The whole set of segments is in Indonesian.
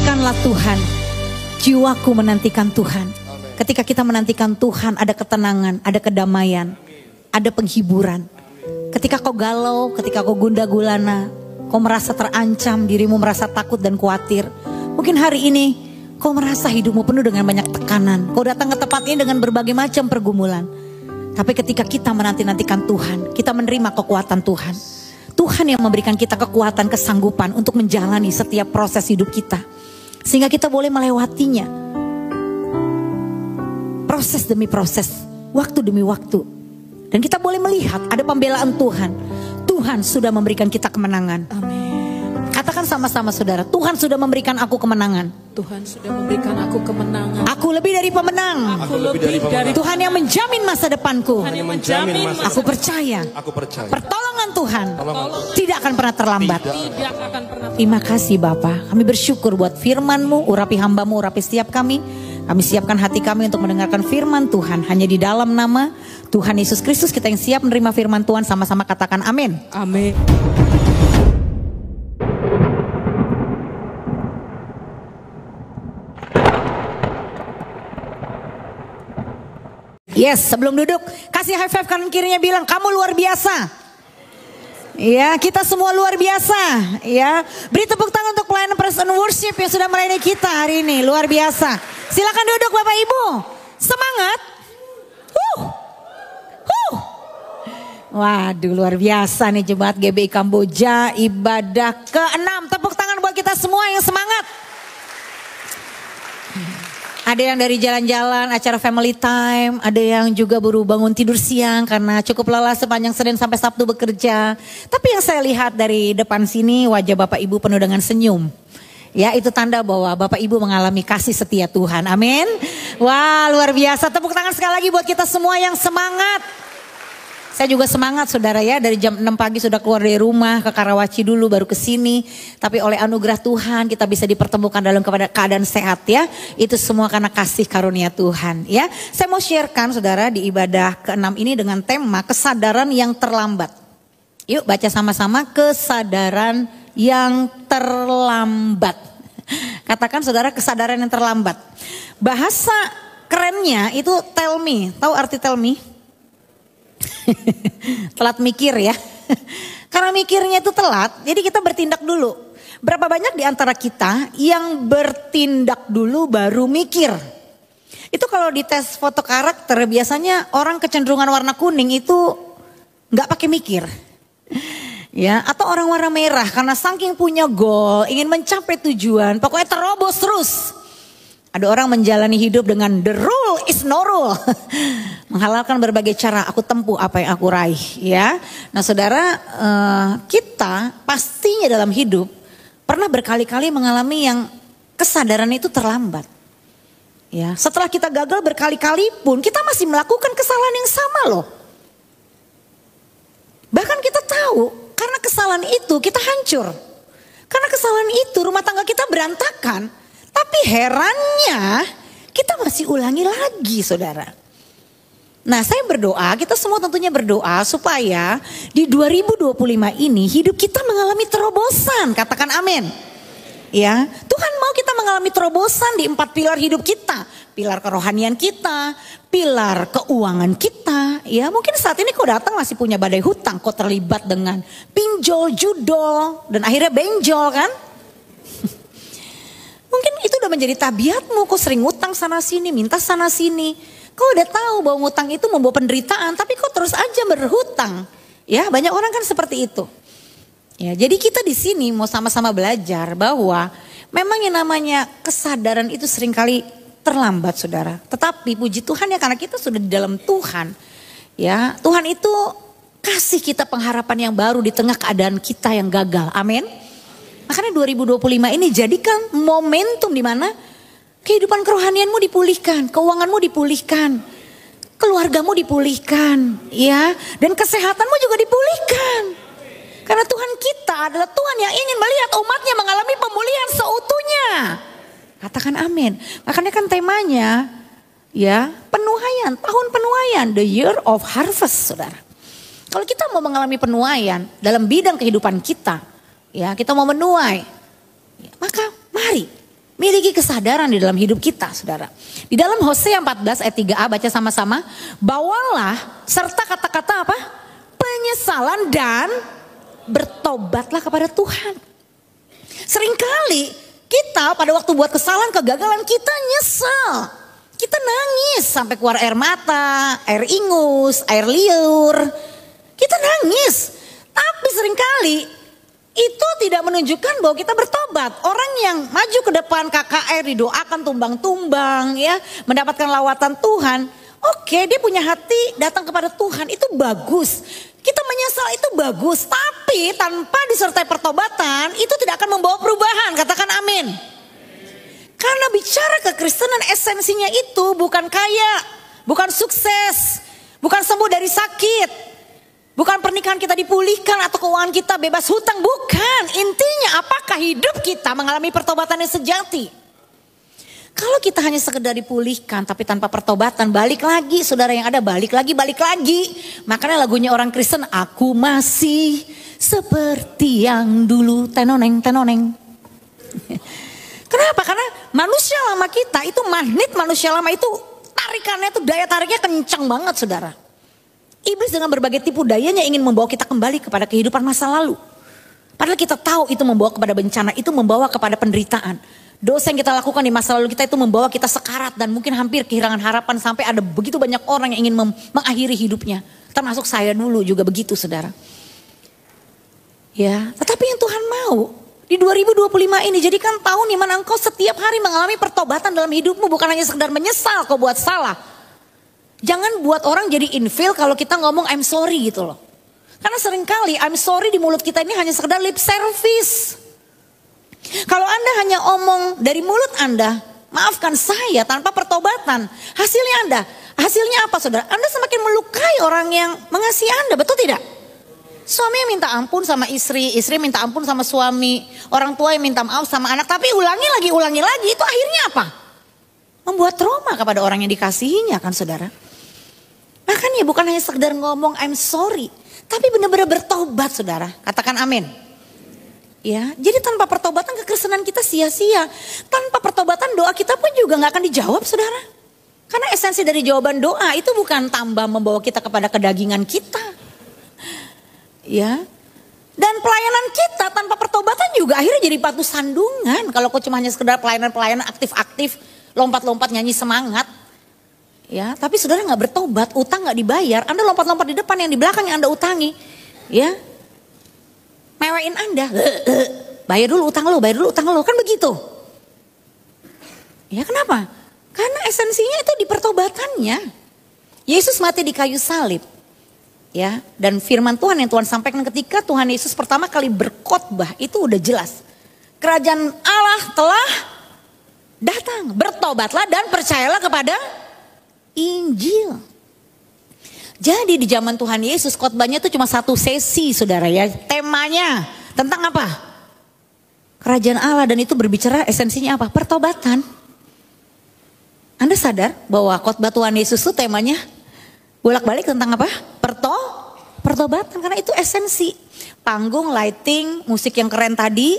Nantikanlah Tuhan. Jiwaku menantikan Tuhan. Ketika kita menantikan Tuhan, ada ketenangan, ada kedamaian, ada penghiburan. Ketika kau galau, ketika kau gundah gulana, kau merasa terancam, dirimu merasa takut dan khawatir. Mungkin hari ini kau merasa hidupmu penuh dengan banyak tekanan. Kau datang ke tempat ini dengan berbagai macam pergumulan. Tapi ketika kita menanti-nantikan Tuhan, kita menerima kekuatan Tuhan. Tuhan yang memberikan kita kekuatan, kesanggupan untuk menjalani setiap proses hidup kita. Sehingga kita boleh melewatinya. Proses demi proses, waktu demi waktu. Dan kita boleh melihat ada pembelaan Tuhan. Tuhan sudah memberikan kita kemenangan. Amin. Katakan sama-sama saudara, Tuhan sudah memberikan aku kemenangan. Tuhan sudah memberikan aku kemenangan. Aku lebih dari pemenang. Aku lebih dari Tuhan yang menjamin masa depanku. Tuhan yang menjamin masa Aku percaya. Aku percaya. Pertolongan Tuhan tidak akan pernah terlambat. tidak akan pernah. Terima kasih Bapa. Kami bersyukur buat firman-Mu, urapi hamba-Mu, urapi setiap kami. Kami siapkan hati kami untuk mendengarkan firman Tuhan. Hanya di dalam nama Tuhan Yesus Kristus kita yang siap menerima firman Tuhan. Sama-sama katakan amin. Amin. Yes, sebelum duduk kasih high five kanan kirinya, bilang kamu luar biasa. Ya, kita semua luar biasa. Ya, beri tepuk tangan untuk pelayanan praise and worship yang sudah melayani kita hari ini, luar biasa. Silakan duduk Bapak Ibu, semangat. Waduh, luar biasa nih jemaat GBI Kamboja, ibadah ke-6. Tepuk tangan buat kita semua yang semangat. Ada yang dari jalan-jalan, acara family time. Ada yang juga baru bangun tidur siang karena cukup lelah sepanjang Senin sampai Sabtu bekerja. Tapi yang saya lihat dari depan sini wajah Bapak Ibu penuh dengan senyum. Ya, itu tanda bahwa Bapak Ibu mengalami kasih setia Tuhan. Amin. Wah, luar biasa. Tepuk tangan sekali lagi buat kita semua yang semangat. Saya juga semangat saudara ya, dari jam 6 pagi sudah keluar dari rumah ke Karawaci dulu baru ke sini. Tapi oleh anugerah Tuhan kita bisa dipertemukan dalam keadaan sehat ya. Itu semua karena kasih karunia Tuhan ya. Saya mau sharekan saudara di ibadah ke-6 ini dengan tema kesadaran yang terlambat. Yuk baca sama-sama, kesadaran yang terlambat. Katakan saudara, kesadaran yang terlambat. Bahasa kerennya itu tell me. Tahu arti tell me? Telat mikir ya. Karena mikirnya itu telat, jadi kita bertindak dulu. Berapa banyak di antara kita yang bertindak dulu baru mikir? Itu kalau di tes foto karakter biasanya orang kecenderungan warna kuning itu nggak pakai mikir. Ya, atau orang warna merah karena saking punya goal, ingin mencapai tujuan, pokoknya terobos terus. Ada orang menjalani hidup dengan the rule is no rule. Menghalalkan berbagai cara, aku tempuh apa yang aku raih ya. Nah saudara, kita pastinya dalam hidup pernah berkali-kali mengalami yang kesadaran itu terlambat. Ya, setelah kita gagal berkali-kali pun kita masih melakukan kesalahan yang sama loh. Bahkan kita tahu karena kesalahan itu kita hancur. Karena kesalahan itu rumah tangga kita berantakan. Tapi herannya kita masih ulangi lagi saudara. Nah saya berdoa, kita semua tentunya berdoa supaya di 2025 ini hidup kita mengalami terobosan. Katakan amin. Ya, Tuhan mau kita mengalami terobosan di 4 pilar hidup kita. Pilar kerohanian kita, pilar keuangan kita. Ya mungkin saat ini kau datang masih punya badai hutang. Kau terlibat dengan pinjol, judol dan akhirnya benjol kan. Mungkin itu udah menjadi tabiatmu, kau sering ngutang sana sini, minta sana sini. Kau udah tahu bahwa ngutang itu membawa penderitaan, tapi kau terus aja berhutang. Ya, banyak orang kan seperti itu. Ya, jadi kita di sini mau sama-sama belajar bahwa memang yang namanya kesadaran itu seringkali terlambat, saudara. Tetapi puji Tuhan ya karena kita sudah di dalam Tuhan. Ya, Tuhan itu kasih kita pengharapan yang baru di tengah keadaan kita yang gagal. Amin. Makanya 2025 ini jadikan momentum di mana kehidupan kerohanianmu dipulihkan, keuanganmu dipulihkan, keluargamu dipulihkan, ya, dan kesehatanmu juga dipulihkan. Karena Tuhan kita adalah Tuhan yang ingin melihat umatnya mengalami pemulihan seutuhnya. Katakan amin. Makanya kan temanya, ya, penuaian, tahun penuaian, the year of harvest, saudara. Kalau kita mau mengalami penuaian dalam bidang kehidupan kita, ya kita mau menuai, ya, maka mari Miliki kesadaran di dalam hidup kita, saudara. Di dalam Hosea 14 ayat 3a, baca sama-sama. Bawalah serta kata-kata apa? Penyesalan dan bertobatlah kepada Tuhan. Seringkali kita pada waktu buat kesalahan, kegagalan, kita nyesel. Kita nangis sampai keluar air mata, air ingus, air liur. Kita nangis. Tapi seringkali itu tidak menunjukkan bahwa kita bertobat. Orang yang maju ke depan KKR didoakan tumbang-tumbang ya, mendapatkan lawatan Tuhan. Oke, dia punya hati datang kepada Tuhan, itu bagus. Kita menyesal itu bagus, tapi tanpa disertai pertobatan itu tidak akan membawa perubahan. Katakan amin. Karena bicara kekristenan esensinya itu bukan kaya, bukan sukses, bukan sembuh dari sakit, bukan pernikahan kita dipulihkan atau keuangan kita bebas hutang, bukan. Intinya apakah hidup kita mengalami pertobatan yang sejati. Kalau kita hanya sekedar dipulihkan tapi tanpa pertobatan, balik lagi saudara yang ada, balik lagi. Makanya lagunya orang Kristen, aku masih seperti yang dulu, tenoneng. Kenapa? Karena manusia lama kita itu, magnet manusia lama itu tarikannya itu, daya tariknya kencang banget saudara. Iblis dengan berbagai tipu dayanya ingin membawa kita kembali kepada kehidupan masa lalu. Padahal kita tahu itu membawa kepada bencana, itu membawa kepada penderitaan. Dosa yang kita lakukan di masa lalu kita itu membawa kita sekarat dan mungkin hampir kehilangan harapan, sampai ada begitu banyak orang yang ingin mengakhiri hidupnya. Termasuk saya dulu juga begitu saudara. Ya, tetapi yang Tuhan mau di 2025 ini jadikan tahun di mana engkau setiap hari mengalami pertobatan dalam hidupmu, bukan hanya sekedar menyesal kau buat salah. Jangan buat orang jadi infil kalau kita ngomong I'm sorry gitu loh. Karena seringkali I'm sorry di mulut kita ini hanya sekedar lip service. Kalau Anda hanya omong dari mulut Anda, maafkan saya tanpa pertobatan, hasilnya apa saudara? Anda semakin melukai orang yang mengasihi Anda, betul tidak? Suami yang minta ampun sama istri minta ampun sama suami, orang tua yang minta maaf sama anak, tapi ulangi lagi, itu akhirnya apa? Membuat trauma kepada orang yang dikasihinya kan saudara. Makanya bukan hanya sekedar ngomong I'm sorry, tapi benar-benar bertobat saudara, katakan amin. Ya, jadi tanpa pertobatan kekristenan kita sia-sia. Tanpa pertobatan doa kita pun juga gak akan dijawab saudara. Karena esensi dari jawaban doa itu bukan tambah membawa kita kepada kedagingan kita. Ya, dan pelayanan kita tanpa pertobatan juga akhirnya jadi batu sandungan. Kalau kau cuma hanya sekedar pelayanan aktif-aktif, lompat-lompat nyanyi semangat. Ya, tapi saudara gak bertobat, utang gak dibayar. Anda lompat-lompat di depan, yang di belakang yang Anda utangi. Ya, mewein Anda, bayar dulu utang lo, kan begitu. Ya kenapa? Karena esensinya itu di pertobatannya. Yesus mati di kayu salib. Ya, dan firman Tuhan yang Tuhan sampaikan ketika Tuhan Yesus pertama kali berkhotbah itu udah jelas. Kerajaan Allah telah datang, bertobatlah dan percayalah kepada Injil. Jadi di zaman Tuhan Yesus khotbahnya itu cuma satu sesi saudara ya. Temanya tentang apa? Kerajaan Allah, dan itu berbicara esensinya apa? Pertobatan. Anda sadar bahwa khotbah Tuhan Yesus itu temanya bolak-balik tentang apa? Pertobatan, karena itu esensi. Panggung, lighting, musik yang keren tadi,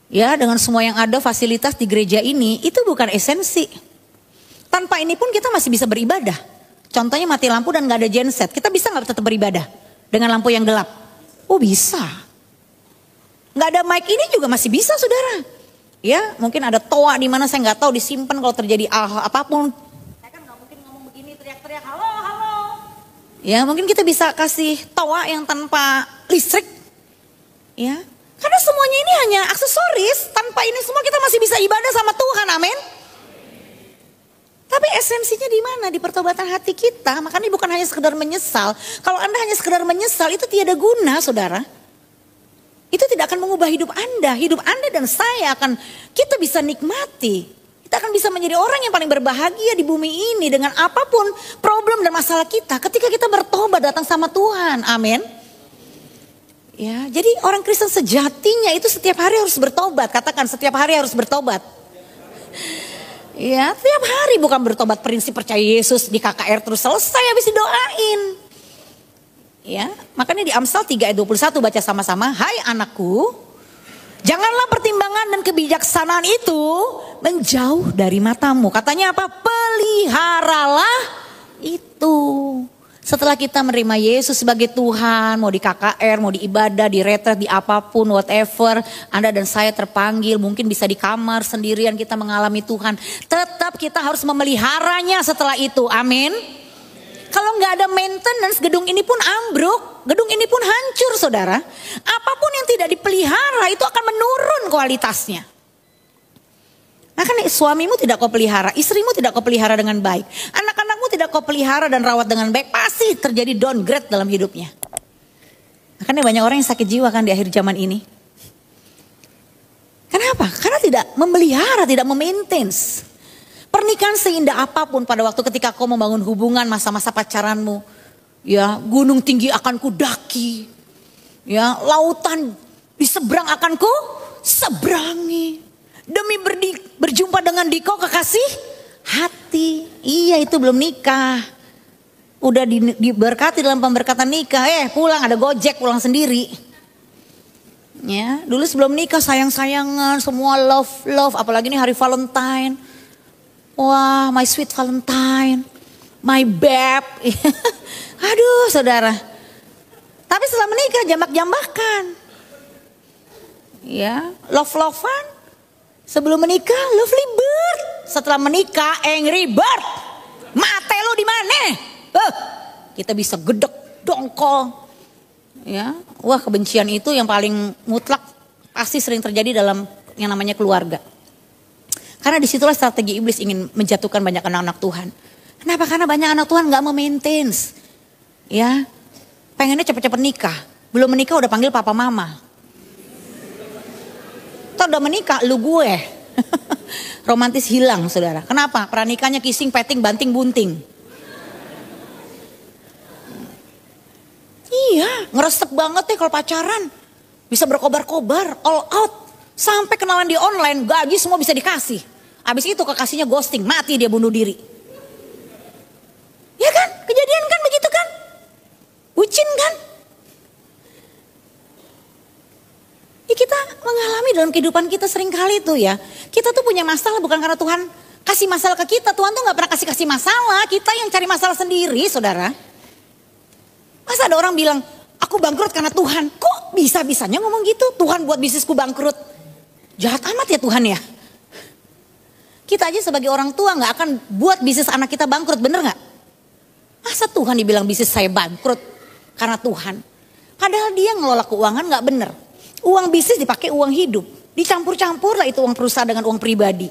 ya dengan semua yang ada fasilitas di gereja ini, itu bukan esensi. Tanpa ini pun kita masih bisa beribadah. Contohnya mati lampu dan gak ada genset, kita bisa gak tetap beribadah dengan lampu yang gelap? Oh bisa. Gak ada mic ini juga masih bisa saudara. Ya mungkin ada toa di mana saya gak tahu disimpan kalau terjadi apapun. Saya kan gak mungkin ngomong begini teriak-teriak halo. Ya mungkin kita bisa kasih toa yang tanpa listrik. Ya karena semuanya ini hanya aksesoris. Tanpa ini semua kita masih bisa ibadah sama Tuhan, amin. Tapi esensinya di mana? Di pertobatan hati kita. Makanya bukan hanya sekedar menyesal. Kalau Anda hanya sekedar menyesal itu tiada guna saudara. Itu tidak akan mengubah hidup Anda. Hidup Anda dan saya kita bisa nikmati. Kita akan bisa menjadi orang yang paling berbahagia di bumi ini dengan apapun problem dan masalah kita. Ketika kita bertobat datang sama Tuhan, amin. Ya, jadi orang Kristen sejatinya itu setiap hari harus bertobat. Katakan setiap hari harus bertobat. Ya, tiap hari, bukan bertobat prinsip percaya Yesus di KKR terus selesai habis didoain. Ya, makanya di Amsal 3 ayat 21 baca sama-sama, hai anakku, Janganlah pertimbangan dan kebijaksanaan itu menjauh dari matamu. Katanya apa? Peliharalah itu. Setelah kita menerima Yesus sebagai Tuhan, mau di KKR, mau di ibadah, di retret, di apapun, whatever. Anda dan saya terpanggil, mungkin bisa di kamar sendirian kita mengalami Tuhan. Tetap kita harus memeliharanya setelah itu, amin. Kalau nggak ada maintenance, gedung ini pun ambruk, gedung ini pun hancur saudara. Apapun yang tidak dipelihara itu akan menurun kualitasnya. Nah kan suamimu tidak kau pelihara, istrimu tidak kau pelihara dengan baik, anak-anakmu tidak kau pelihara dan rawat dengan baik, pasti terjadi downgrade dalam hidupnya. Makanya banyak orang yang sakit jiwa kan di akhir zaman ini. Kenapa? Karena tidak memelihara, tidak memaintain. Pernikahan seindah apapun pada waktu ketika kau membangun hubungan masa-masa pacaranmu, ya gunung tinggi akan kudaki, ya lautan di seberang akan ku seberangi. Demi berjumpa dengan dikau kekasih hati. Iya itu belum nikah. Udah diberkati dalam pemberkatan nikah. Pulang ada Gojek pulang sendiri. Ya, dulu sebelum nikah sayang-sayangan, semua love. Apalagi ini hari Valentine. Wah, my sweet Valentine. My babe. Aduh saudara. Tapi setelah menikah jambak-jambakan. Ya, love-lovean. Sebelum menikah lovely bird, setelah menikah angry bird. Mate lo di mana? Kita bisa gedek dongkol. Ya, wah kebencian itu yang paling mutlak pasti sering terjadi dalam yang namanya keluarga. Karena disitulah strategi iblis ingin menjatuhkan banyak anak-anak Tuhan. Kenapa? Karena banyak anak Tuhan nggak memaintain. Ya, pengennya cepet-cepet nikah. Belum menikah udah panggil papa mama. Udah menikah lu gue. Romantis hilang saudara. Kenapa? Pernikahannya kissing, petting, banting, bunting. Iya, ngeresep banget deh kalau pacaran. Bisa berkobar-kobar, all out. Sampai kenalan di online, gaji semua bisa dikasih. Habis itu kekasihnya ghosting, mati dia bunuh diri. Ya kan? Kejadian kan begitu kan? Bucin kan? Kita mengalami dalam kehidupan kita sering kali itu ya. Kita tuh punya masalah bukan karena Tuhan kasih masalah ke kita. Tuhan tuh gak pernah kasih masalah. Kita yang cari masalah sendiri saudara. Masa ada orang bilang, aku bangkrut karena Tuhan. Kok bisa-bisanya ngomong gitu? Tuhan buat bisnisku bangkrut. Jahat amat ya Tuhan ya. Kita aja sebagai orang tua gak akan buat bisnis anak kita bangkrut, bener gak? Masa Tuhan dibilang bisnis saya bangkrut karena Tuhan? Padahal dia ngelola keuangan gak bener. Uang bisnis dipakai uang hidup. Dicampur-campur lah itu uang perusahaan dengan uang pribadi.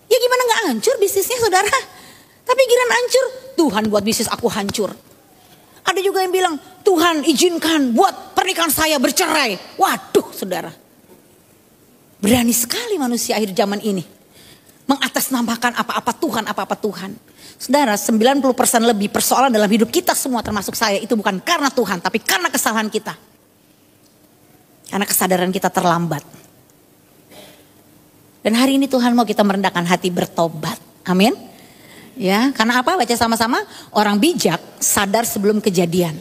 Ya gimana gak hancur bisnisnya saudara? Tapi giliran hancur, Tuhan buat bisnis aku hancur. Ada juga yang bilang, Tuhan izinkan buat pernikahan saya bercerai. Waduh saudara. Berani sekali manusia akhir zaman ini. Mengatasnamakan apa-apa Tuhan. Saudara, 90% lebih persoalan dalam hidup kita semua termasuk saya itu bukan karena Tuhan, tapi karena kesalahan kita. Karena kesadaran kita terlambat. Dan hari ini Tuhan mau kita merendahkan hati bertobat. Amin. Ya, karena apa? Baca sama-sama. Orang bijak sadar sebelum kejadian.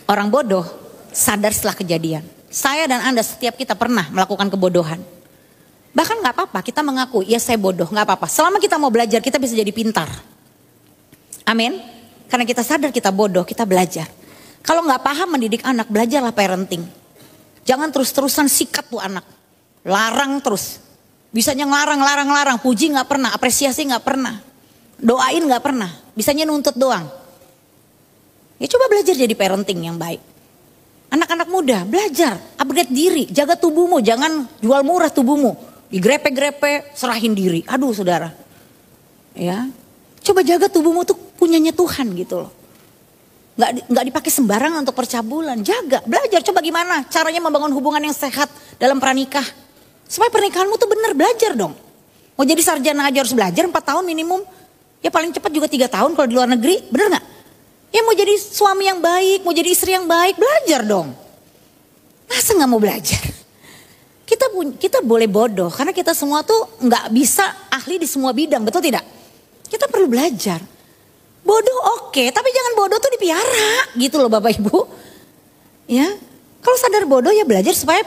Orang bodoh sadar setelah kejadian. Saya dan Anda setiap kita pernah melakukan kebodohan. Bahkan gak apa-apa kita mengaku, ya saya bodoh, gak apa-apa. Selama kita mau belajar kita bisa jadi pintar. Amin. Karena kita sadar kita bodoh, kita belajar. Kalau gak paham mendidik anak, belajarlah parenting. Jangan terus-terusan sikat tuh anak. Larang terus. Bisanya ngelarang, puji gak pernah, apresiasi gak pernah. Doain gak pernah, bisanya nuntut doang. Ya coba belajar jadi parenting yang baik. Anak-anak muda belajar, upgrade diri, jaga tubuhmu, jangan jual murah tubuhmu. Digrepe-grepe, serahin diri. Aduh saudara. Ya, coba jaga tubuhmu tuh punyanya Tuhan gitu loh. Nggak dipakai sembarangan untuk percabulan. Jaga, belajar. Coba gimana caranya membangun hubungan yang sehat dalam pranikah. Supaya pernikahanmu tuh benar, belajar dong. Mau jadi sarjana aja harus belajar 4 tahun minimum. Ya paling cepat juga 3 tahun kalau di luar negeri. Bener gak? Ya mau jadi suami yang baik, mau jadi istri yang baik, belajar dong. Masa gak mau belajar? Kita boleh bodoh. Karena kita semua tuh gak bisa ahli di semua bidang, betul tidak? Kita perlu belajar. Bodoh oke, tapi jangan bodoh tuh dipiara gitu loh Bapak Ibu. Ya, kalau sadar bodoh ya belajar supaya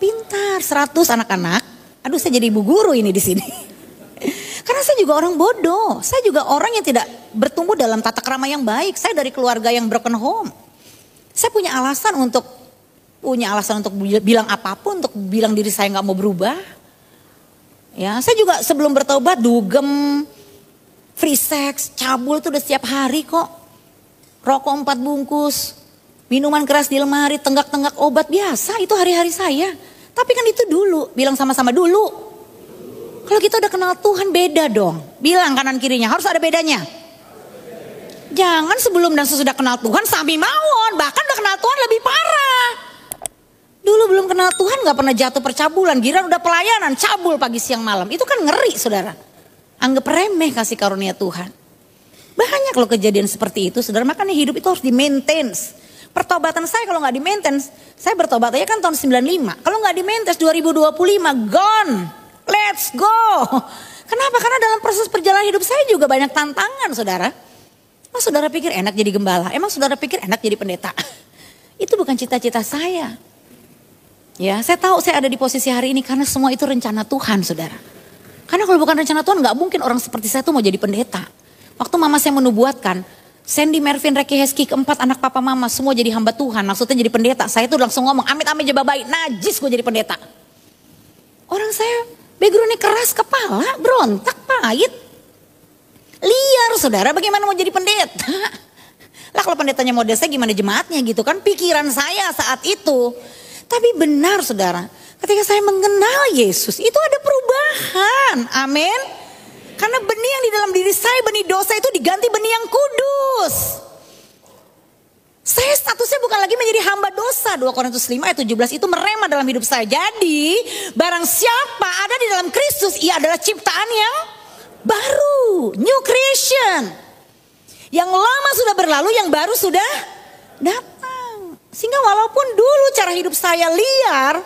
pintar, 100 anak-anak. Aduh, saya jadi ibu guru ini di sini. Karena saya juga orang bodoh. Saya juga orang yang tidak bertumbuh dalam tata krama yang baik. Saya dari keluarga yang broken home. Saya punya alasan untuk bilang apapun, untuk bilang diri saya nggak mau berubah. Ya, saya juga sebelum bertobat dugem, free sex, cabul itu udah setiap hari kok. Rokok 4 bungkus, minuman keras di lemari, tenggak-tenggak obat biasa, itu hari-hari saya. Tapi kan itu dulu, bilang sama-sama dulu. Kalau kita udah kenal Tuhan beda dong. Bilang kanan kirinya, harus ada bedanya. Jangan sebelum dan sesudah kenal Tuhan sami mawon, bahkan udah kenal Tuhan lebih parah. Dulu belum kenal Tuhan gak pernah jatuh percabulan, giliran udah pelayanan, cabul pagi siang malam. Itu kan ngeri saudara. Anggap remeh kasih karunia Tuhan. Banyak loh kejadian seperti itu saudara, makanya hidup itu harus di-maintain. Pertobatan saya kalau gak di-maintain, saya bertobat aja kan tahun 95. Kalau gak di-maintain 2025, gone, let's go. Kenapa? Karena dalam proses perjalanan hidup saya juga banyak tantangan saudara. Emang saudara pikir enak jadi gembala? Emang saudara pikir enak jadi pendeta? Itu bukan cita-cita saya. Ya, saya tahu saya ada di posisi hari ini karena semua itu rencana Tuhan saudara. Karena kalau bukan rencana Tuhan gak mungkin orang seperti saya tuh mau jadi pendeta. Waktu mama saya menubuatkan, Sandy, Mervin, Reki, Heski, keempat anak papa mama semua jadi hamba Tuhan. Maksudnya jadi pendeta. Saya tuh langsung ngomong, amit-amit jebak baik, najis gue jadi pendeta. Orang saya backgroundnya keras kepala, berontak, pahit. Liar saudara, bagaimana mau jadi pendeta? Lah kalau pendetanya model saya gimana jemaatnya gitu kan. Pikiran saya saat itu. Tapi benar saudara, ketika saya mengenal Yesus itu ada perubahan. Amin. Karena benih yang di dalam diri saya, benih dosa itu diganti benih yang kudus. Saya statusnya bukan lagi menjadi hamba dosa. 2 Korintus 5 ayat 17 itu merema dalam hidup saya. Jadi barang siapa ada di dalam Kristus, ia adalah ciptaan yang baru. New creation. Yang lama sudah berlalu, yang baru sudah datang. Sehingga walaupun dulu cara hidup saya liar,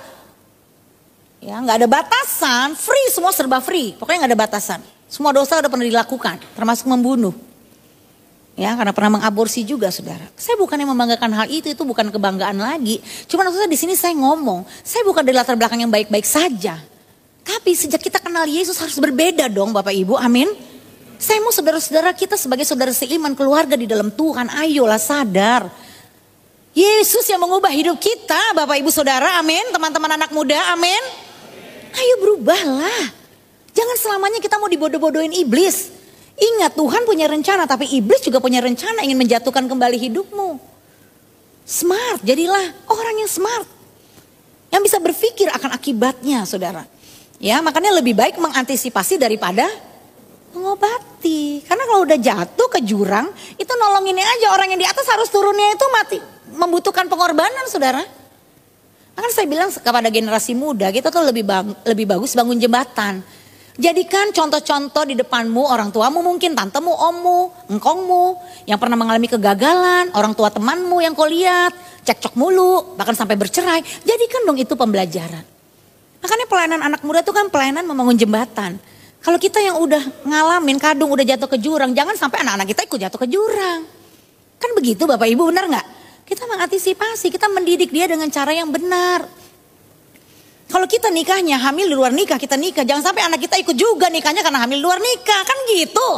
ya nggak ada batasan, free, semua serba free. Pokoknya nggak ada batasan. Semua dosa udah pernah dilakukan, termasuk membunuh. Ya, karena pernah mengaborsi juga, saudara. Saya bukan yang membanggakan hal itu bukan kebanggaan lagi. Cuma maksudnya di sini saya ngomong, saya bukan dari latar belakang yang baik-baik saja. Tapi sejak kita kenal Yesus harus berbeda dong, Bapak Ibu, amin. Saya mau saudara-saudara kita sebagai saudara seiman, keluarga di dalam Tuhan, ayolah sadar. Yesus yang mengubah hidup kita, Bapak Ibu Saudara, amin. Teman-teman anak muda, amin. Ayo berubahlah. Jangan selamanya kita mau dibodoh-bodohin iblis. Ingat Tuhan punya rencana, tapi iblis juga punya rencana ingin menjatuhkan kembali hidupmu. Smart, jadilah orang yang smart. Yang bisa berpikir akan akibatnya saudara. Ya, makanya lebih baik mengantisipasi daripada mengobati. Karena kalau udah jatuh ke jurang, itu nolonginnya aja. Orang yang di atas harus turunnya itu mati. Membutuhkan pengorbanan saudara. Makanya saya bilang kepada generasi muda, kita tuh lebih bagus bangun jembatan. Jadikan contoh-contoh di depanmu, orang tuamu mungkin, tantemu, ommu, engkongmu, yang pernah mengalami kegagalan, orang tua temanmu yang kau lihat, cekcok mulu, bahkan sampai bercerai. Jadikan dong itu pembelajaran. Makanya pelayanan anak muda itu kan pelayanan membangun jembatan. Kalau kita yang udah ngalamin kadung, udah jatuh ke jurang, jangan sampai anak-anak kita ikut jatuh ke jurang. Kan begitu Bapak Ibu, benar gak? Kita mengantisipasi, kita mendidik dia dengan cara yang benar. Kalau kita nikahnya hamil di luar nikah, kita nikah. Jangan sampai anak kita ikut juga nikahnya karena hamil di luar nikah. Kan gitu.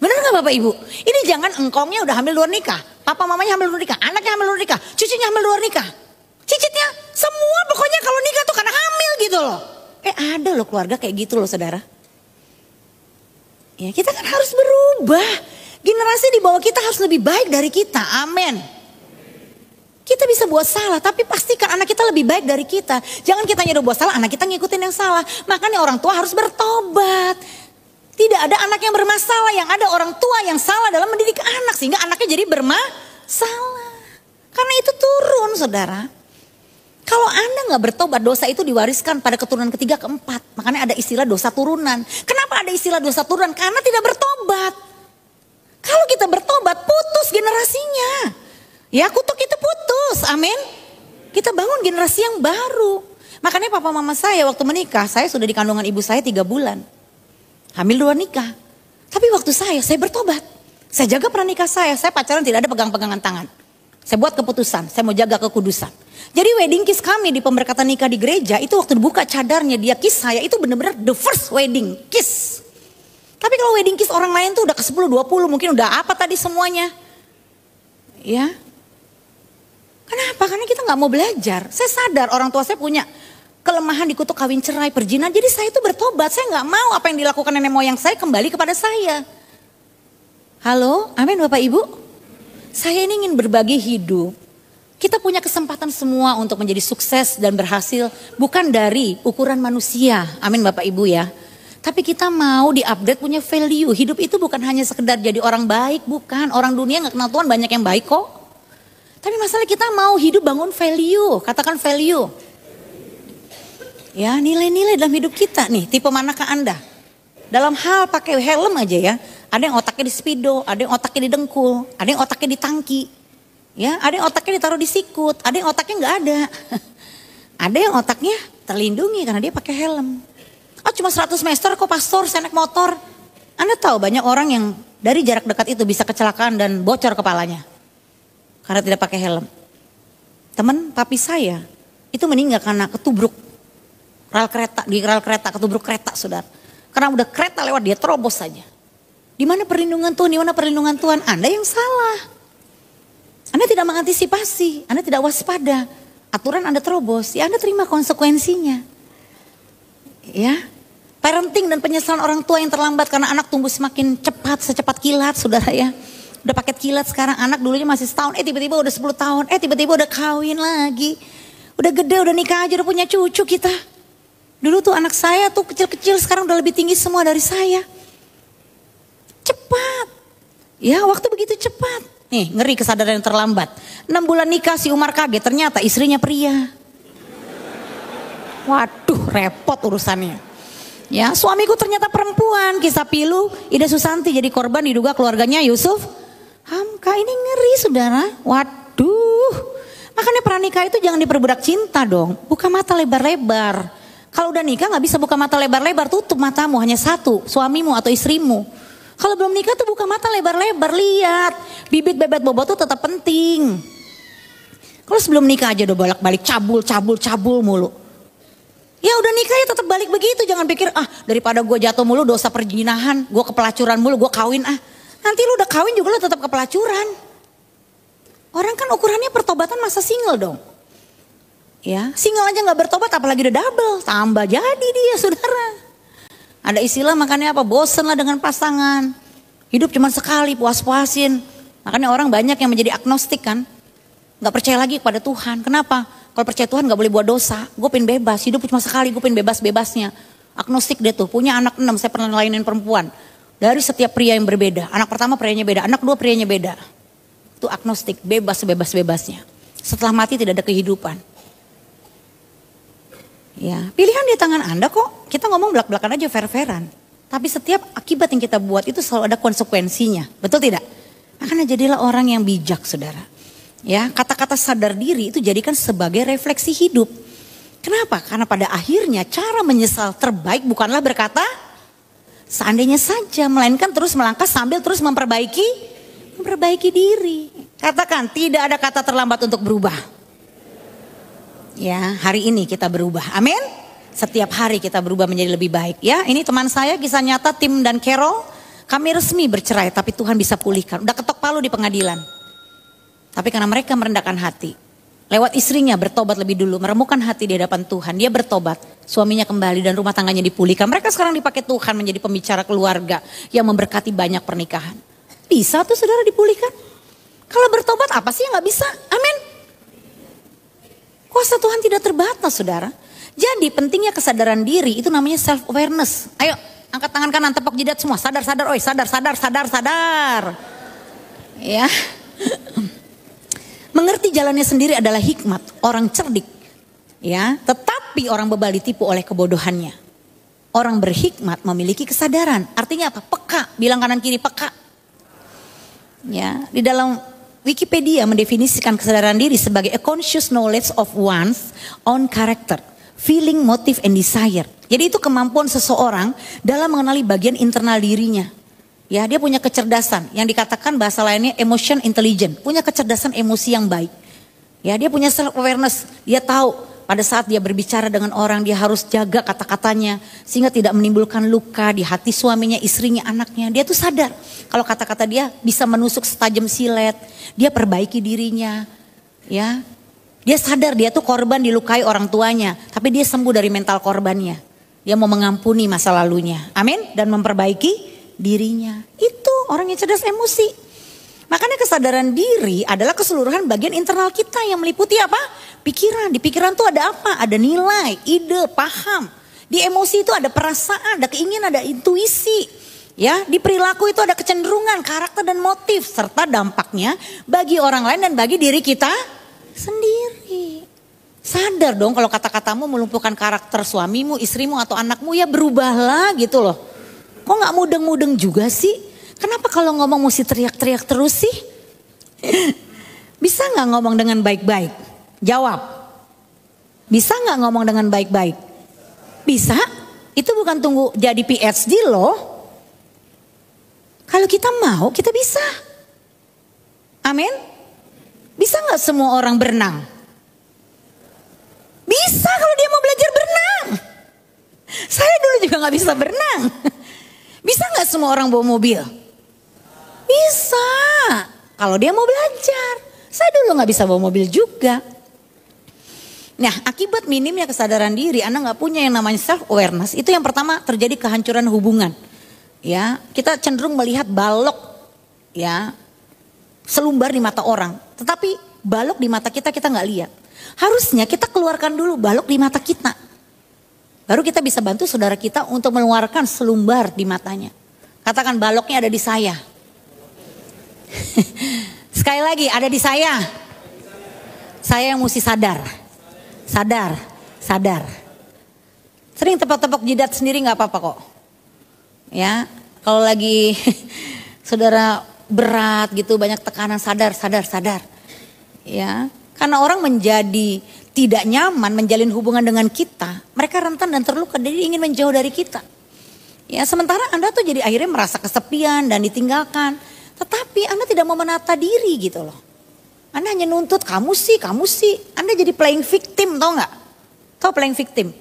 Benar gak Bapak Ibu? Ini jangan engkongnya udah hamil di luar nikah. Papa mamanya hamil di luar nikah. Anaknya hamil di luar nikah. Cucunya hamil di luar nikah. Cicitnya semua pokoknya kalau nikah tuh karena hamil gitu loh. Ada loh keluarga kayak gitu loh saudara. Ya kita kan harus berubah. Generasi di bawah kita harus lebih baik dari kita. Amin. Kita bisa buat salah, tapi pastikan anak kita lebih baik dari kita. Jangan kita nyuruh buat salah, anak kita ngikutin yang salah. Makanya orang tua harus bertobat. Tidak ada anak yang bermasalah, yang ada orang tua yang salah dalam mendidik anak. Sehingga anaknya jadi bermasalah. Karena itu turun saudara. Kalau Anda gak bertobat, dosa itu diwariskan pada keturunan ketiga, keempat. Makanya ada istilah dosa turunan. Kenapa ada istilah dosa turunan? Karena tidak bertobat. Kalau kita bertobat, putus generasinya. Ya kutuk itu putus, amin. Kita bangun generasi yang baru. Makanya papa mama saya waktu menikah, saya sudah di kandungan ibu saya 3 bulan. Hamil 2 nikah. Tapi waktu saya bertobat. Saya jaga pernikahan saya pacaran tidak ada pegang-pegangan tangan. Saya buat keputusan, saya mau jaga kekudusan. Jadi wedding kiss kami di pemberkatan nikah di gereja itu waktu dibuka cadarnya dia kiss saya itu benar-benar the first wedding kiss. Tapi kalau wedding kiss orang lain tuh udah ke 10, 20 mungkin udah apa tadi semuanya. Ya. Kenapa? Karena kita gak mau belajar. Saya sadar orang tua saya punya kelemahan di kutuk kawin cerai, perjinan. Jadi saya itu bertobat. Saya gak mau apa yang dilakukan nenek moyang saya kembali kepada saya. Halo, amin Bapak Ibu. Saya ini ingin berbagi hidup. Kita punya kesempatan semua untuk menjadi sukses dan berhasil. Bukan dari ukuran manusia. Amin Bapak Ibu ya. Tapi kita mau di-update punya value. Hidup itu bukan hanya sekedar jadi orang baik. Bukan. Orang dunia gak kenal Tuhan banyak yang baik kok. Tapi masalah kita mau hidup bangun value. Katakan value. Ya nilai-nilai dalam hidup kita nih. Tipe manakah Anda? Dalam hal pakai helm aja ya. Ada yang otaknya di speedo, ada yang otaknya di dengkul, ada yang otaknya di tangki. Ya, ada yang otaknya ditaruh di sikut, ada yang otaknya nggak ada. Ada yang otaknya terlindungi karena dia pakai helm. Oh cuma 100 meter kok pastor, saya naik motor. Anda tahu banyak orang yang dari jarak dekat itu bisa kecelakaan dan bocor kepalanya. Karena tidak pakai helm. Teman papi saya itu meninggal karena ketubruk rel kereta, ketubruk kereta saudara. Karena udah kereta lewat dia terobos saja. Di mana perlindungan Tuhan? Di mana perlindungan Tuhan? Anda yang salah. Anda tidak mengantisipasi, Anda tidak waspada. Aturan Anda terobos, ya Anda terima konsekuensinya. Ya, parenting dan penyesalan orang tua yang terlambat karena anak tumbuh semakin cepat, secepat kilat, saudara ya. Udah paket kilat sekarang, anak dulunya masih setahun, tiba-tiba udah 10 tahun, tiba-tiba udah kawin lagi. Udah gede, udah nikah aja, udah punya cucu kita. Dulu tuh anak saya tuh kecil-kecil, sekarang udah lebih tinggi semua dari saya. Cepat. Ya waktu begitu cepat. Nih ngeri kesadaran yang terlambat. 6 bulan nikah si Umar kaget ternyata istrinya pria. Waduh repot urusannya. Ya suamiku ternyata perempuan. Kisah pilu Ida Susanti jadi korban diduga keluarganya Yusuf Hamka. Ini ngeri saudara. Waduh. Makanya pranikah itu jangan diperbudak cinta dong. Buka mata lebar-lebar. Kalau udah nikah gak bisa buka mata lebar-lebar. Tutup matamu hanya satu. Suamimu atau istrimu. Kalau belum nikah tuh buka mata lebar-lebar, lihat. Bibit bebet bobot tuh tetap penting. Kalau sebelum nikah aja udah bolak-balik cabul mulu. Ya udah nikah ya tetap balik begitu. Jangan pikir daripada gue jatuh mulu dosa perjinahan, gue kepelacuran mulu, gue kawin Nanti lu udah kawin juga lu tetap kepelacuran. Orang kan ukurannya pertobatan masa single dong. Ya, single aja gak bertobat apalagi udah double, tambah jadi dia saudara. Ada istilah makanya apa? Bosen lah dengan pasangan. Hidup cuma sekali, puas-puasin. Makanya orang banyak yang menjadi agnostik kan. Gak percaya lagi kepada Tuhan. Kenapa? Kalau percaya Tuhan gak boleh buat dosa. Gue pengen bebas, hidup cuma sekali, gue pengen bebas-bebasnya. Agnostik dia tuh, punya anak 6, saya pernah lainin perempuan. Dari setiap pria yang berbeda. Anak pertama prianya beda, anak kedua prianya beda. Itu agnostik, bebas sebebas-bebasnya. Setelah mati tidak ada kehidupan. Ya, pilihan di tangan Anda kok. Kita ngomong belak-belakan aja fair-fairan. Tapi setiap akibat yang kita buat itu selalu ada konsekuensinya. Betul tidak? Makanya jadilah orang yang bijak saudara. Ya, kata-kata sadar diri itu jadikan sebagai refleksi hidup. Kenapa? Karena pada akhirnya cara menyesal terbaik bukanlah berkata seandainya saja. Melainkan terus melangkah sambil terus memperbaiki diri. Katakan tidak ada kata terlambat untuk berubah. Ya, hari ini kita berubah. Amin. Setiap hari kita berubah menjadi lebih baik. Ya, ini teman saya kisah nyata Tim dan Carol. Kami resmi bercerai tapi Tuhan bisa pulihkan. Udah ketok palu di pengadilan. Tapi karena mereka merendahkan hati. Lewat istrinya bertobat lebih dulu. Meremukkan hati di hadapan Tuhan. Dia bertobat. Suaminya kembali dan rumah tangganya dipulihkan. Mereka sekarang dipakai Tuhan menjadi pembicara keluarga. Yang memberkati banyak pernikahan. Bisa tuh saudara dipulihkan. Kalau bertobat apa sih yang gak bisa? Amin. Kuasa Tuhan tidak terbatas saudara. Jadi pentingnya kesadaran diri itu namanya self awareness. Ayo angkat tangan kanan tepuk jidat semua. Sadar. Oi sadar. Ya. Mengerti jalannya sendiri adalah hikmat. Orang cerdik. Ya. Tetapi orang bebal ditipu oleh kebodohannya. Orang berhikmat memiliki kesadaran. Artinya apa? Peka. Bilang kanan kiri peka. Ya. Di dalam Wikipedia mendefinisikan kesadaran diri sebagai a conscious knowledge of one's own character, feeling, motive, and desire. Jadi itu kemampuan seseorang dalam mengenali bagian internal dirinya. Ya, dia punya kecerdasan yang dikatakan bahasa lainnya emotion intelligent, punya kecerdasan emosi yang baik. Ya, dia punya self awareness, dia tahu pada saat dia berbicara dengan orang dia harus jaga kata-katanya sehingga tidak menimbulkan luka di hati suaminya, istrinya, anaknya. Dia tuh sadar kalau kata-kata dia bisa menusuk setajam silet, dia perbaiki dirinya. Ya, dia sadar dia tuh korban dilukai orang tuanya, tapi dia sembuh dari mental korbannya. Dia mau mengampuni masa lalunya, amin, dan memperbaiki dirinya. Itu orang yang cerdas emosi. Makanya kesadaran diri adalah keseluruhan bagian internal kita yang meliputi apa? Pikiran. Di pikiran tuh ada apa? Ada nilai, ide, paham. Di emosi itu ada perasaan, ada keinginan, ada intuisi. Ya, di perilaku itu ada kecenderungan, karakter dan motif serta dampaknya bagi orang lain dan bagi diri kita sendiri. Sadar dong kalau kata-katamu melumpuhkan karakter suamimu, istrimu atau anakmu, ya berubahlah gitu loh. Kok gak mudeng-mudeng juga sih? Kenapa kalau ngomong mesti teriak-teriak terus sih? Bisa gak ngomong dengan baik-baik? Jawab. Bisa gak ngomong dengan baik-baik? Bisa. Itu bukan tunggu jadi PhD loh. Kalau kita mau, kita bisa. Amin. Bisa gak semua orang berenang? Bisa kalau dia mau belajar berenang. Saya dulu juga gak bisa berenang. Bisa gak semua orang bawa mobil? Bisa. Kalau dia mau belajar. Saya dulu gak bisa bawa mobil juga. Nah, akibat minimnya kesadaran diri, Anda gak punya yang namanya self awareness. Itu yang pertama, terjadi kehancuran hubungan. Ya, kita cenderung melihat balok, ya, selumbar di mata orang. Tetapi balok di mata kita gak lihat. Harusnya kita keluarkan dulu balok di mata kita. Baru kita bisa bantu saudara kita untuk mengeluarkan selumbar di matanya. Katakan, baloknya ada di saya. Sekali lagi, ada di saya. Saya yang mesti sadar. Sadar, sadar. Sering tepok-tepok jidat sendiri gak apa-apa kok. Ya, kalau lagi saudara berat gitu, banyak tekanan, sadar, sadar, sadar. Ya, karena orang menjadi tidak nyaman menjalin hubungan dengan kita, mereka rentan dan terluka, jadi ingin menjauh dari kita. Ya, sementara Anda tuh jadi akhirnya merasa kesepian dan ditinggalkan, tetapi Anda tidak mau menata diri gitu loh. Anda hanya nuntut kamu sih, Anda jadi playing victim, tau nggak? Tau playing victim?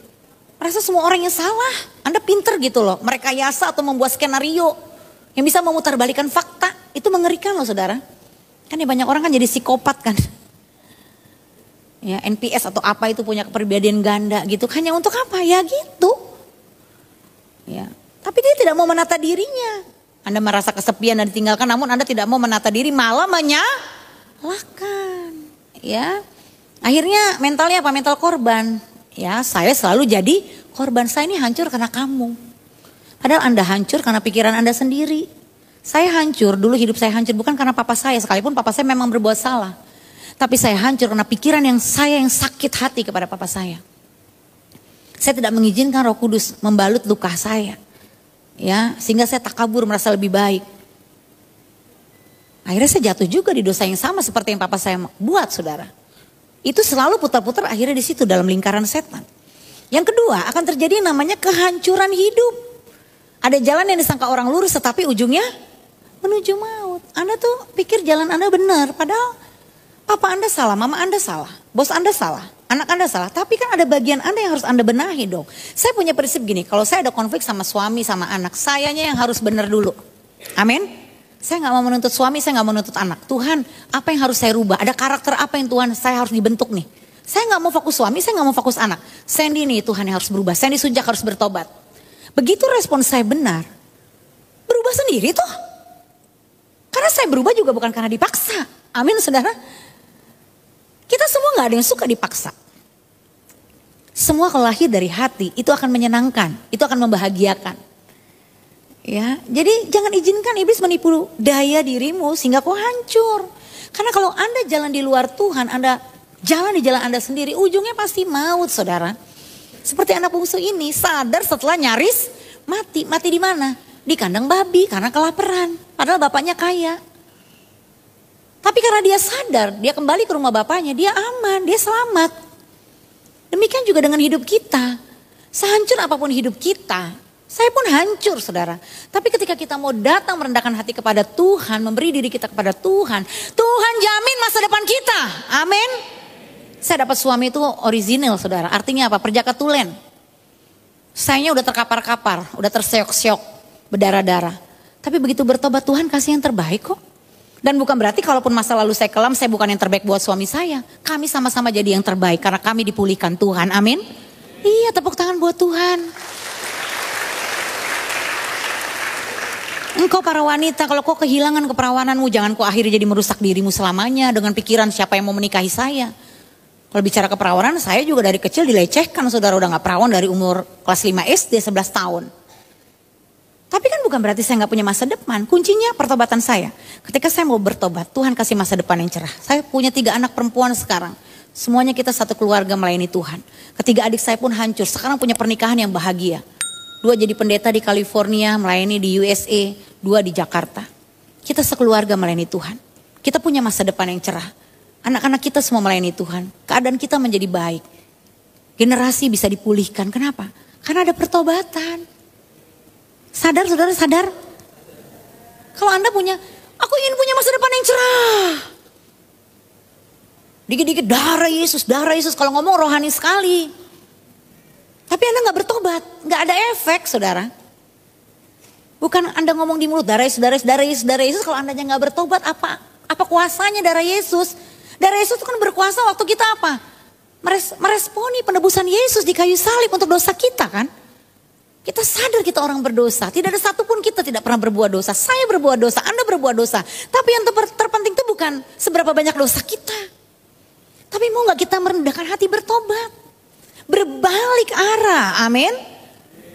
Merasa semua orang yang salah, Anda pinter gitu loh, merekayasa atau membuat skenario yang bisa memutarbalikkan fakta, itu mengerikan loh saudara. Kan ya banyak orang kan jadi psikopat kan. Ya, NPS atau apa itu punya kepribadian ganda gitu. Hanya untuk apa? Ya gitu. Ya, tapi dia tidak mau menata dirinya. Anda merasa kesepian dan ditinggalkan, namun Anda tidak mau menata diri, malah menyalahkan. Ya, akhirnya mentalnya apa? Mental korban. Ya, saya selalu jadi korban. Saya ini hancur karena kamu. Padahal Anda hancur karena pikiran Anda sendiri. Saya hancur, dulu hidup saya hancur bukan karena papa saya, sekalipun papa saya memang berbuat salah. Tapi saya hancur karena pikiran yang sakit hati kepada papa saya. Saya tidak mengizinkan Roh Kudus membalut luka saya. Ya, sehingga saya takabur merasa lebih baik. Akhirnya saya jatuh juga di dosa yang sama seperti yang papa saya buat, saudara. Itu selalu putar-putar akhirnya di situ dalam lingkaran setan. Yang kedua, akan terjadi namanya kehancuran hidup. Ada jalan yang disangka orang lurus tetapi ujungnya menuju maut. Anda tuh pikir jalan Anda benar, padahal papa Anda salah, mama Anda salah, bos Anda salah, anak Anda salah. Tapi kan ada bagian Anda yang harus Anda benahi dong. Saya punya prinsip gini, kalau saya ada konflik sama suami, sama anak, sayanya yang harus benar dulu. Amin. Saya gak mau menuntut suami, saya gak mau menuntut anak. Tuhan, apa yang harus saya rubah? Ada karakter apa yang Tuhan saya harus dibentuk nih? Saya gak mau fokus suami, saya gak mau fokus anak. Sandy nih Tuhan yang harus berubah, Sandy Sunjak harus bertobat. Begitu respon saya benar, berubah sendiri tuh. Karena saya berubah juga bukan karena dipaksa. Amin saudara. Kita semua gak ada yang suka dipaksa. Semua kalau lahir dari hati itu akan menyenangkan, itu akan membahagiakan. Ya, jadi jangan izinkan iblis menipu daya dirimu sehingga kau hancur. Karena kalau Anda jalan di luar Tuhan, Anda jalan di jalan Anda sendiri, ujungnya pasti maut, saudara. Seperti anak bungsu ini sadar setelah nyaris mati. Mati di mana? Di kandang babi karena kelaparan. Padahal bapaknya kaya. Tapi karena dia sadar, dia kembali ke rumah bapaknya, dia aman, dia selamat. Demikian juga dengan hidup kita. Sehancur apapun hidup kita, Saya pun hancur saudara. Tapi ketika kita mau datang merendahkan hati kepada Tuhan, memberi diri kita kepada Tuhan, Tuhan jamin masa depan kita. Amin. Saya dapat suami itu original saudara. Artinya apa? Perjaka tulen. Sayanya udah terkapar-kapar, udah terseok-seok, berdarah-darah. Tapi begitu bertobat Tuhan kasih yang terbaik kok. Dan bukan berarti kalaupun masa lalu saya kelam, saya bukan yang terbaik buat suami saya. Kami sama-sama jadi yang terbaik karena kami dipulihkan Tuhan. Amin. Iya, tepuk tangan buat Tuhan. Engkau para wanita, kalau kau kehilangan keperawananmu, jangan kau akhiri jadi merusak dirimu selamanya dengan pikiran siapa yang mau menikahi saya. Kalau bicara keperawanan, saya juga dari kecil dilecehkan, saudara udah gak perawan dari umur kelas 5 SD 11 tahun. Tapi kan bukan berarti saya gak punya masa depan, kuncinya pertobatan saya. Ketika saya mau bertobat, Tuhan kasih masa depan yang cerah. Saya punya 3 anak perempuan sekarang, semuanya kita satu keluarga melayani Tuhan. Ketiga adik saya pun hancur, sekarang punya pernikahan yang bahagia. 2 jadi pendeta di California, melayani di USA, 2 di Jakarta. Kita sekeluarga melayani Tuhan. Kita punya masa depan yang cerah. Anak-anak kita semua melayani Tuhan. Keadaan kita menjadi baik. Generasi bisa dipulihkan. Kenapa? Karena ada pertobatan. Sadar saudara, sadar? Kalau Anda punya, aku ingin punya masa depan yang cerah. Dikit-dikit darah Yesus. Kalau ngomong rohani sekali. Tapi Anda gak bertobat, gak ada efek saudara. Bukan Anda ngomong di mulut darah Yesus, kalau Anda gak bertobat apa kuasanya darah Yesus? Darah Yesus itu kan berkuasa waktu kita apa? Meresponi penebusan Yesus di kayu salib untuk dosa kita kan? Kita sadar kita orang berdosa, tidak ada satupun kita tidak pernah berbuat dosa. Saya berbuat dosa, Anda berbuat dosa. Tapi yang terpenting itu bukan seberapa banyak dosa kita. Tapi mau gak kita merendahkan hati bertobat? Berbalik arah, amin.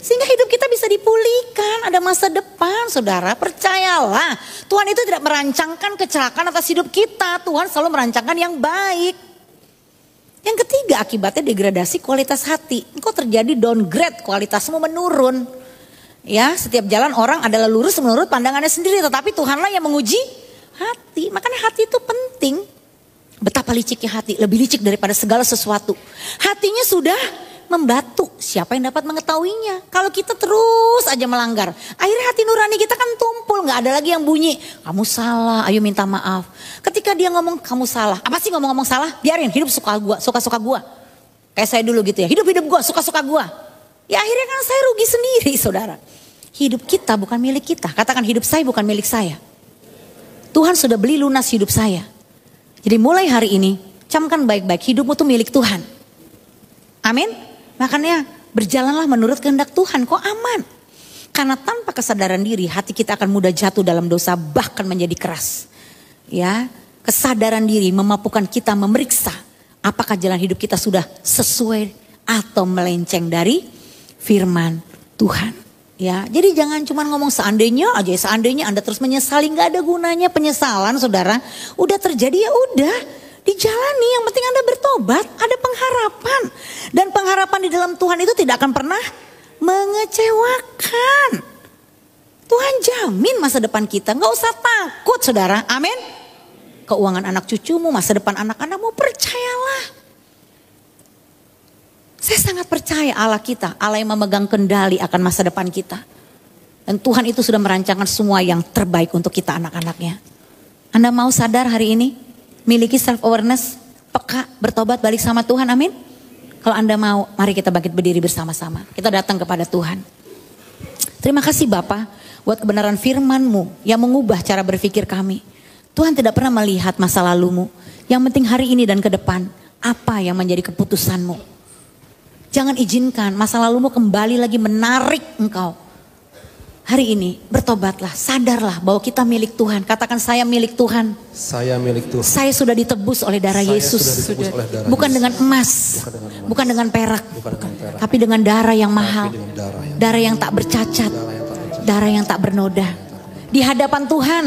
Sehingga hidup kita bisa dipulihkan, ada masa depan saudara, percayalah. Tuhan itu tidak merancangkan kecelakaan atas hidup kita, Tuhan selalu merancangkan yang baik. Yang ketiga akibatnya degradasi kualitas hati. Engkau terjadi downgrade, kualitasmu menurun. Ya, setiap jalan orang adalah lurus menurut pandangannya sendiri, tetapi Tuhanlah yang menguji hati. Makanya hati itu penting. Betapa liciknya hati, lebih licik daripada segala sesuatu. Hatinya sudah membatu, siapa yang dapat mengetahuinya? Kalau kita terus aja melanggar, akhirnya hati nurani kita kan tumpul, gak ada lagi yang bunyi, kamu salah, ayo minta maaf. Ketika dia ngomong kamu salah, apa sih ngomong-ngomong salah? Biarin, hidup suka-suka gua. Kayak saya dulu gitu ya, hidup gua, suka-suka gua. Ya akhirnya kan saya rugi sendiri saudara. Hidup kita bukan milik kita, katakan hidup saya bukan milik saya. Tuhan sudah beli lunas hidup saya. Jadi mulai hari ini, camkan baik-baik, hidupmu tuh milik Tuhan. Amin. Makanya berjalanlah menurut kehendak Tuhan, kok aman. Karena tanpa kesadaran diri, hati kita akan mudah jatuh dalam dosa, bahkan menjadi keras. Ya, kesadaran diri memampukan kita memeriksa apakah jalan hidup kita sudah sesuai atau melenceng dari firman Tuhan. Ya, jadi jangan cuma ngomong seandainya aja, seandainya Anda terus menyesali, nggak ada gunanya penyesalan, saudara. Udah terjadi ya udah, dijalani. Yang penting Anda bertobat, ada pengharapan, dan pengharapan di dalam Tuhan itu tidak akan pernah mengecewakan. Tuhan jamin masa depan kita, nggak usah takut, saudara. Amin. Keuangan anak cucumu, masa depan anak-anakmu, percayalah. Saya sangat percaya Allah kita, Allah yang memegang kendali akan masa depan kita. Dan Tuhan itu sudah merancangkan semua yang terbaik untuk kita anak-anaknya. Anda mau sadar hari ini? Miliki self awareness, peka, bertobat, balik sama Tuhan, amin. Kalau Anda mau, mari kita bangkit berdiri bersama-sama. Kita datang kepada Tuhan. Terima kasih Bapa buat kebenaran firman-Mu yang mengubah cara berpikir kami. Tuhan tidak pernah melihat masa lalumu. Yang penting hari ini dan ke depan, apa yang menjadi keputusan-Mu. Jangan izinkan masa lalumu kembali lagi menarik engkau. Hari ini bertobatlah, sadarlah bahwa kita milik Tuhan. Katakan saya milik Tuhan. Saya milik Tuhan. Saya sudah ditebus oleh darah Yesus. Bukan dengan emas, bukan dengan perak, tapi dengan darah yang mahal. Darah yang tak bercacat, darah yang tak bernoda. Di hadapan Tuhan,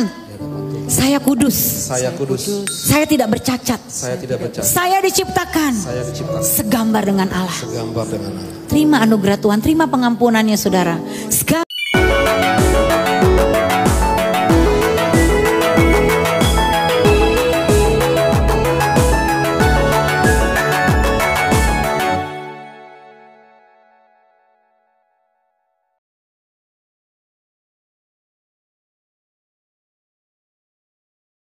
saya kudus. Saya kudus. Saya tidak bercacat. Saya tidak bercacat. Saya diciptakan. Saya diciptakan segambar dengan Allah. segambar dengan Allah. Terima anugerah Tuhan, terima pengampunannya saudara.